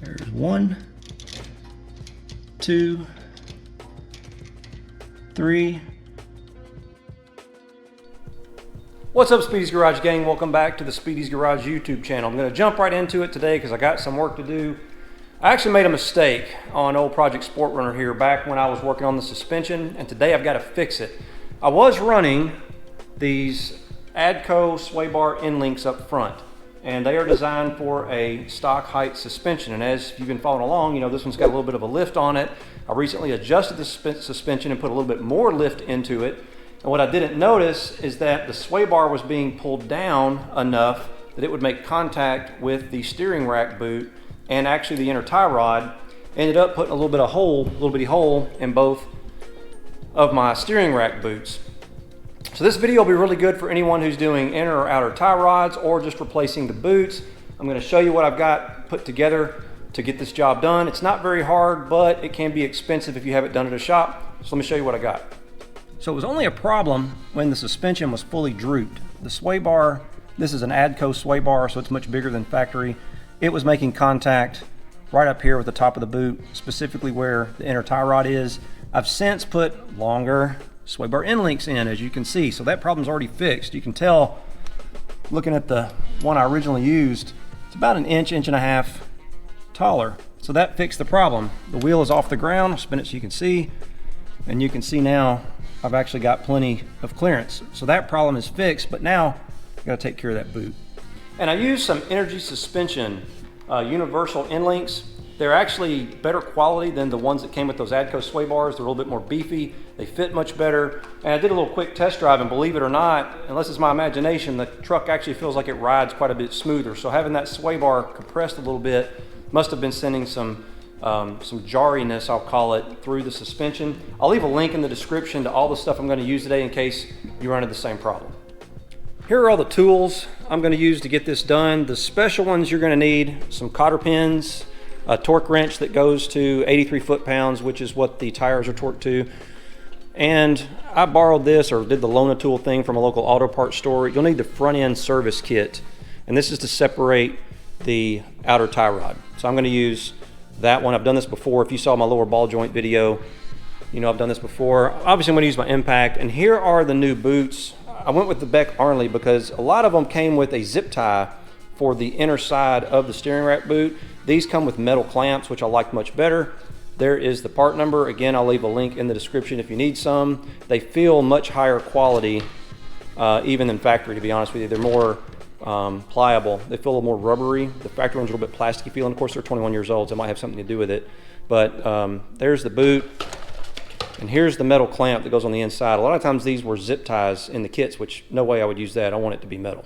There's 1, 2, 3. What's up, Speedy's Garage gang? Welcome back to the Speedy's Garage YouTube channel. I'm going to jump right into it today because I got some work to do. I actually made a mistake on old Project 4Runner here back when I was working on the suspension, and today I've got to fix it. I was running these ADCO sway bar end links up front, and they are designed for a stock height suspension. And as you've been following along, you know this one's got a little bit of a lift on it. I recently adjusted the suspension and put a little bit more lift into it. And what I didn't notice is that the sway bar was being pulled down enough that it would make contact with the steering rack boot and actually the inner tie rod. Ended up putting a little bitty hole in both of my steering rack boots. So this video will be really good for anyone who's doing inner or outer tie rods or just replacing the boots. I'm going to show you what I've got put together to get this job done. It's not very hard, but it can be expensive if you have it done at a shop. So let me show you what I got. So it was only a problem when the suspension was fully drooped. The sway bar, this is an ADCO sway bar, so it's much bigger than factory. It was making contact right up here with the top of the boot, specifically where the inner tie rod is. I've since put longer sway bar end links in, as you can see, so that problem's already fixed. You can tell, looking at the one I originally used, it's about an inch and a half taller. So that fixed the problem. The wheel is off the ground. I'll spin it so you can see, and you can see now I've actually got plenty of clearance. So that problem is fixed, but now I've got to take care of that boot. And I used some Energy Suspension universal end links. They're actually better quality than the ones that came with those ADCO sway bars. They're a little bit more beefy. They fit much better. And I did a little quick test drive, and believe it or not, unless it's my imagination, the truck actually feels like it rides quite a bit smoother. So having that sway bar compressed a little bit must have been sending some jarriness, I'll call it, through the suspension. I'll leave a link in the description to all the stuff I'm going to use today in case you run into the same problem. Here are all the tools I'm going to use to get this done. The special ones you're going to need: some cotter pins, a torque wrench that goes to 83 foot-pounds, which is what the tires are torqued to. And I borrowed this, or did the Lona tool thing, from a local auto parts store. You'll need the front end service kit, and this is to separate the outer tie rod. So I'm going to use that one. I've done this before. If you saw my lower ball joint video, you know I've done this before. Obviously I'm going to use my impact, and here are the new boots. I went with the Beck Arnley because a lot of them came with a zip tie for the inner side of the steering rack boot. These come with metal clamps, which I like much better. There is the part number. Again, I'll leave a link in the description if you need some. They feel much higher quality even than factory, to be honest with you. They're more pliable. They feel a little more rubbery. The factory one's a little bit plasticky feeling. Of course, they're 21 years old, so it might have something to do with it. But there's the boot. And here's the metal clamp that goes on the inside. A lot of times these were zip ties in the kits, which no way I would use that. I want it to be metal.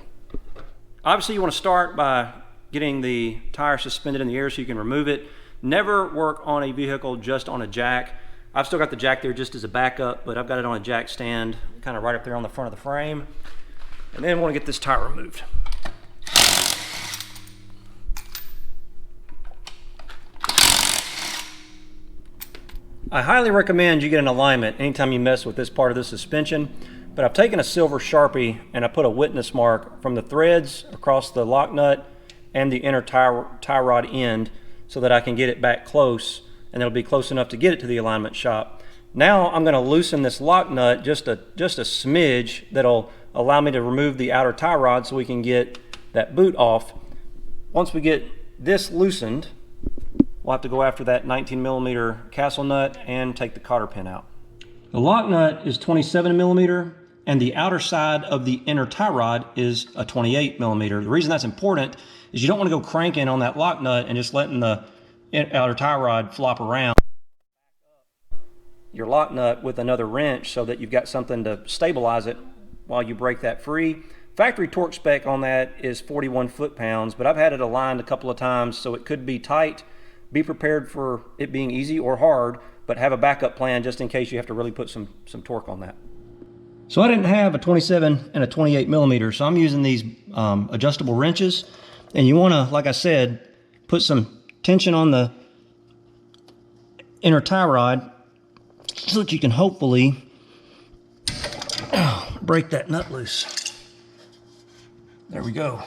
Obviously you want to start by getting the tire suspended in the air so you can remove it. Never work on a vehicle just on a jack. I've still got the jack there just as a backup, but I've got it on a jack stand, kind of right up there on the front of the frame. And then I want to get this tire removed. I highly recommend you get an alignment anytime you mess with this part of the suspension, but I've taken a silver Sharpie and I put a witness mark from the threads across the lock nut and the inner tie rod end so that I can get it back close, and it'll be close enough to get it to the alignment shop. Now I'm going to loosen this lock nut just a smidge that'll allow me to remove the outer tie rod so we can get that boot off. Once we get this loosened, we'll have to go after that 19mm castle nut and take the cotter pin out. The lock nut is 27mm, and the outer side of the inner tie rod is a 28mm. The reason that's important is you don't want to go cranking on that lock nut and just letting the outer tie rod flop around. Your lock nut with another wrench so that you've got something to stabilize it while you break that free. Factory torque spec on that is 41 foot-pounds, but I've had it aligned a couple of times, so it could be tight. Be prepared for it being easy or hard, but have a backup plan just in case you have to really put some torque on that. So I didn't have a 27 and a 28mm, so I'm using these adjustable wrenches. And you want to, like I said, put some tension on the inner tie rod so that you can hopefully break that nut loose. There we go.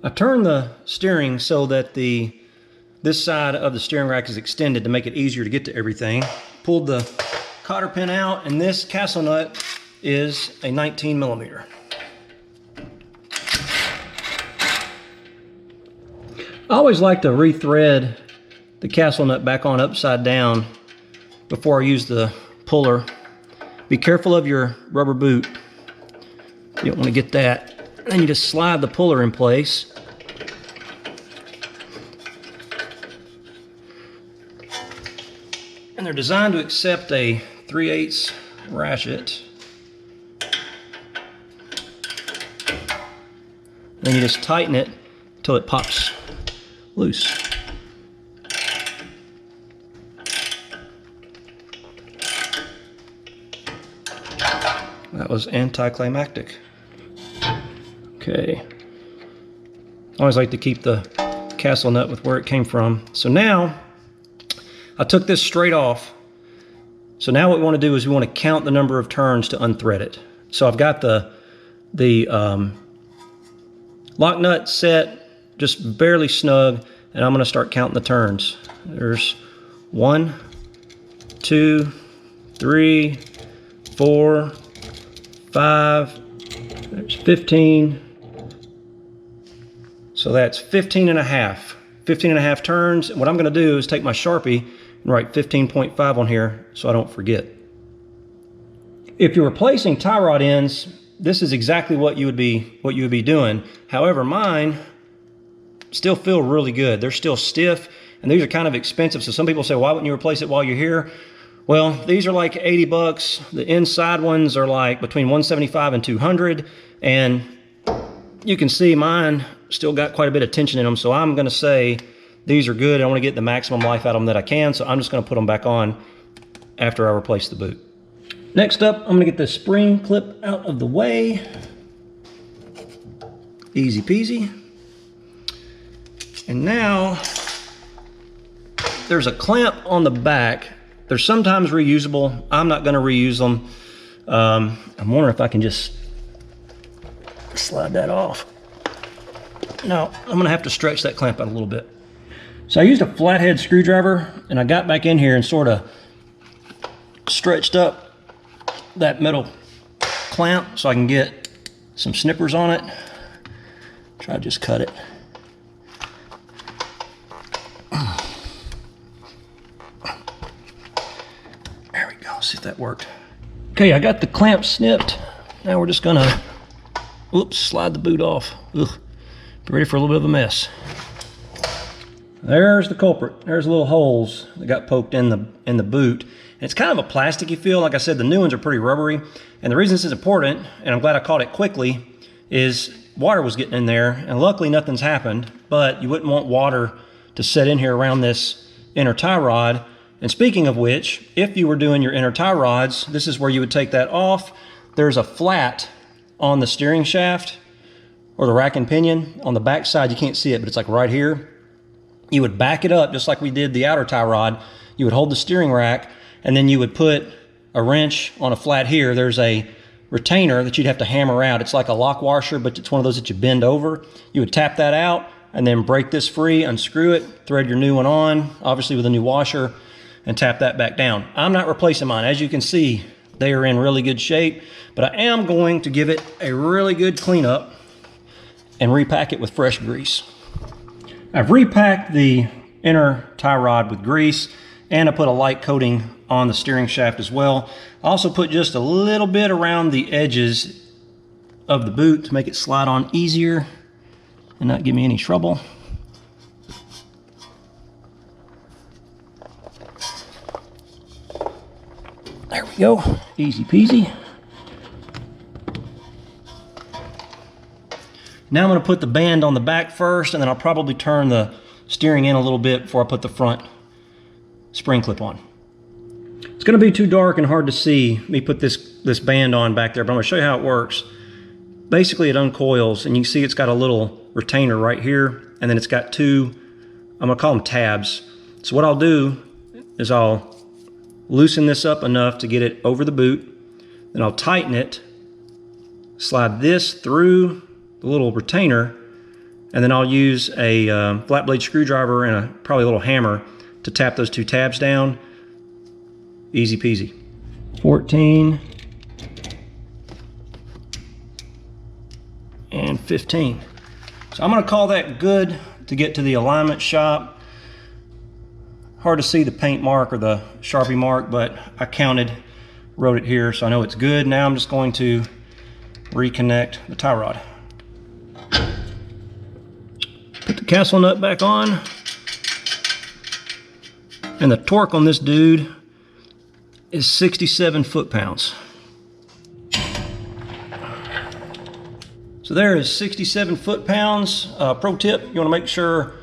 I turned the steering so that this side of the steering rack is extended to make it easier to get to everything. Pulled the cotter pin out, and this castle nut is a 19 millimeter. I always like to rethread the castle nut back on upside down before I use the puller. Be careful of your rubber boot. You don't want to get that. Then you just slide the puller in place. And they're designed to accept a 3/8 ratchet. Then you just tighten it until it pops loose. That was anticlimactic. Okay. I always like to keep the castle nut with where it came from. So now, I took this straight off. So now what we want to do is we want to count the number of turns to unthread it. So I've got the lock nut set just barely snug, and I'm going to start counting the turns. There's 1, 2, 3, 4, 5, there's 15. So that's 15 and a half. 15 and a half turns. And what I'm going to do is take my Sharpie and write 15.5 on here so I don't forget. If you're replacing tie rod ends, this is exactly what you would be doing. However, mine still feel really good. They're still stiff, and these are kind of expensive. So some people say, why wouldn't you replace it while you're here? Well, these are like 80 bucks. The inside ones are like between 175 and 200. And you can see mine still got quite a bit of tension in them. So I'm gonna say these are good. I want to get the maximum life out of them that I can. So I'm just gonna put them back on after I replace the boot. Next up, I'm gonna get the spring clip out of the way. Easy peasy. And now there's a clamp on the back. They're sometimes reusable. I'm not gonna reuse them. I'm wondering if I can just slide that off. No, I'm gonna have to stretch that clamp out a little bit. So I used a flathead screwdriver, and I got back in here and sort of stretched up that metal clamp so I can get some snippers on it. Try to just cut it. There we go, see if that worked. Okay, I got the clamp snipped. Now we're just gonna, oops, slide the boot off. Ugh. Be ready for a little bit of a mess. There's the culprit. There's little holes that got poked in the boot. And it's kind of a plasticky feel. Like I said, the new ones are pretty rubbery. And the reason this is important, and I'm glad I caught it quickly, is water was getting in there, and luckily nothing's happened. But you wouldn't want water to set in here around this inner tie rod. And speaking of which, if you were doing your inner tie rods, this is where you would take that off. There's a flat on the steering shaft or the rack and pinion. On the back side, you can't see it, but it's like right here. You would back it up just like we did the outer tie rod. You would hold the steering rack, and then you would put a wrench on a flat here. There's a retainer that you'd have to hammer out. It's like a lock washer, but it's one of those that you bend over. You would tap that out and then break this free, unscrew it, thread your new one on, obviously with a new washer, and tap that back down. I'm not replacing mine. As you can see, they are in really good shape, but I am going to give it a really good cleanup and repack it with fresh grease. I've repacked the inner tie rod with grease, and I put a light coating on the steering shaft as well. I also put just a little bit around the edges of the boot to make it slide on easier and not give me any trouble. There we go, easy peasy. Now I'm going to put the band on the back first, and then I'll probably turn the steering in a little bit before I put the front spring clip on. It's going to be too dark and hard to see me put this band on back there, but I'm going to show you how it works. Basically, it uncoils, and you can see it's got a little retainer right here, and then it's got two, I'm going to call them tabs. So what I'll do is I'll loosen this up enough to get it over the boot, then I'll tighten it, slide this through the little retainer, And then I'll use a flat blade screwdriver and probably a little hammer to tap those 2 tabs down. Easy peasy. 14 and 15. So I'm going to call that good to get to the alignment shop. Hard to see the paint mark or the Sharpie mark, but I counted, wrote it here, so I know it's good. Now I'm just going to reconnect the tie rod. Put the castle nut back on. And the torque on this dude is 67 foot-pounds. So there is 67 foot-pounds. Pro tip, you want to make sure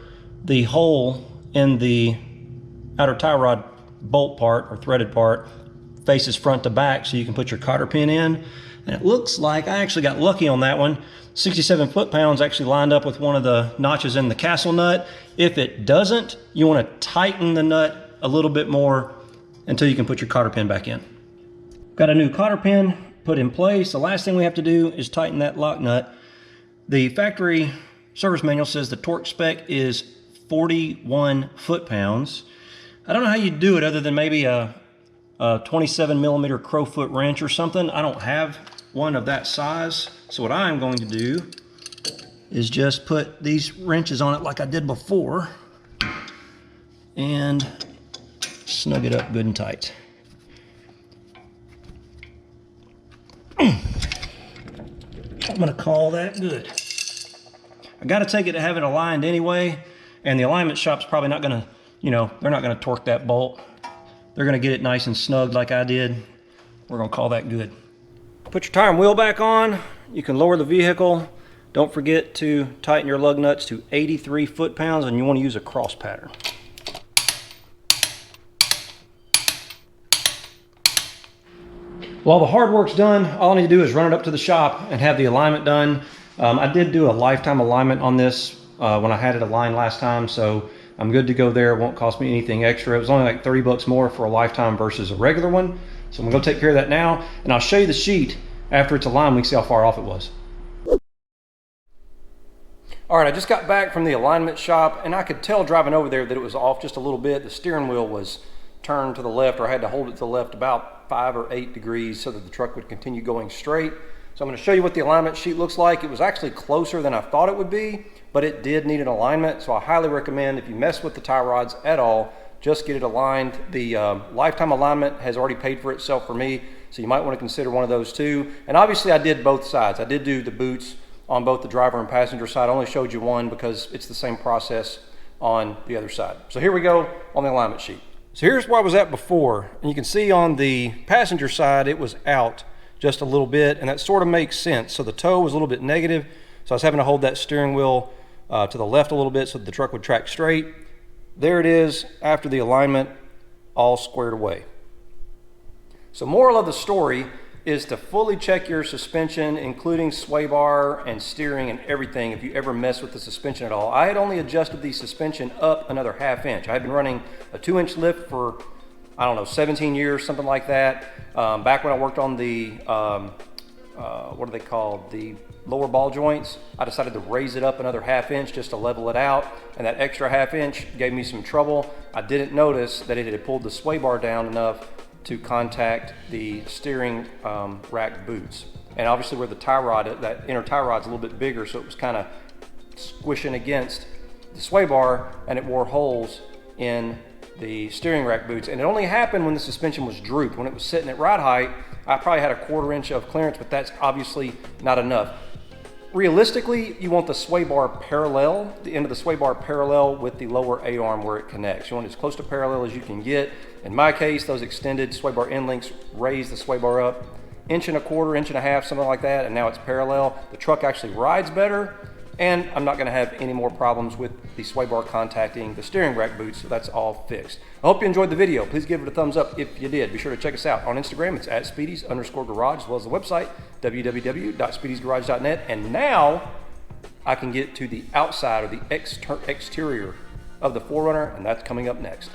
the hole in the outer tie rod bolt part or threaded part faces front to back so you can put your cotter pin in. And it looks like I actually got lucky on that one. 67 foot-pounds actually lined up with one of the notches in the castle nut. If it doesn't, you want to tighten the nut a little bit more until you can put your cotter pin back in. Got a new cotter pin put in place. The last thing we have to do is tighten that lock nut. The factory service manual says the torque spec is 41 foot-pounds. I don't know how you do it other than maybe a 27 millimeter crowfoot wrench or something. I don't have one of that size. So what I'm going to do is just put these wrenches on it like I did before and snug it up good and tight. I'm going to call that good. I got to take it to have it aligned anyway, and the alignment shop's probably not going to, they're not going to torque that bolt. They're going to get it nice and snugged like I did. We're going to call that good. Put your tire and wheel back on. You can lower the vehicle. Don't forget to tighten your lug nuts to 83 foot-pounds, and you want to use a cross pattern. Well, all the hard work's done. All I need to do is run it up to the shop and have the alignment done. I did do a lifetime alignment on this when I had it aligned last time, so I'm good to go there. It won't cost me anything extra. It was only like 30 bucks more for a lifetime versus a regular one. So I'm gonna go take care of that now, and I'll show you the sheet after it's aligned. We can see how far off it was. All right, I just got back from the alignment shop, and I could tell driving over there that it was off just a little bit. The steering wheel was turned to the left, or I had to hold it to the left about 5 or 8 degrees so that the truck would continue going straight. So I'm going to show you what the alignment sheet looks like. It was actually closer than I thought it would be, but it did need an alignment. So I highly recommend, if you mess with the tie rods at all, just get it aligned. The lifetime alignment has already paid for itself for me, so you might want to consider one of those too. And obviously I did both sides. I did do the boots on both the driver and passenger side. I only showed you one because it's the same process on the other side. So here we go on the alignment sheet. So here's where I was at before, and you can see on the passenger side it was out just a little bit, and that sort of makes sense. So the toe was a little bit negative, so I was having to hold that steering wheel to the left a little bit so that the truck would track straight. There it is after the alignment, all squared away. So moral of the story is to fully check your suspension, including sway bar and steering and everything, if you ever mess with the suspension at all. I had only adjusted the suspension up another ½ inch. I had been running a 2-inch lift for, I don't know, 17 years, something like that. Back when I worked on the, what are they called? The lower ball joints, I decided to raise it up another ½ inch just to level it out. And that extra ½ inch gave me some trouble. I didn't notice that it had pulled the sway bar down enough to contact the steering rack boots. And obviously where the tie rod, that inner tie rod's a little bit bigger, so it was kind of squishing against the sway bar, and it wore holes in the steering rack boots. And it only happened when the suspension was drooped. When it was sitting at ride height, I probably had a ½ inch of clearance, but that's obviously not enough. Realistically, you want the sway bar parallel, the end of the sway bar parallel with the lower A-arm where it connects. You want it as close to parallel as you can get. In my case, those extended sway bar end links raise the sway bar up 1.25 inches, 1.5 inches, something like that, and now it's parallel. The truck actually rides better, and I'm not gonna have any more problems with the sway bar contacting the steering rack boots, so that's all fixed. I hope you enjoyed the video. Please give it a thumbs up if you did. Be sure to check us out on Instagram. It's @Speedies_garage, as well as the website, www.speediesgarage.net. And now I can get to the outside or the exterior of the 4Runner, and that's coming up next.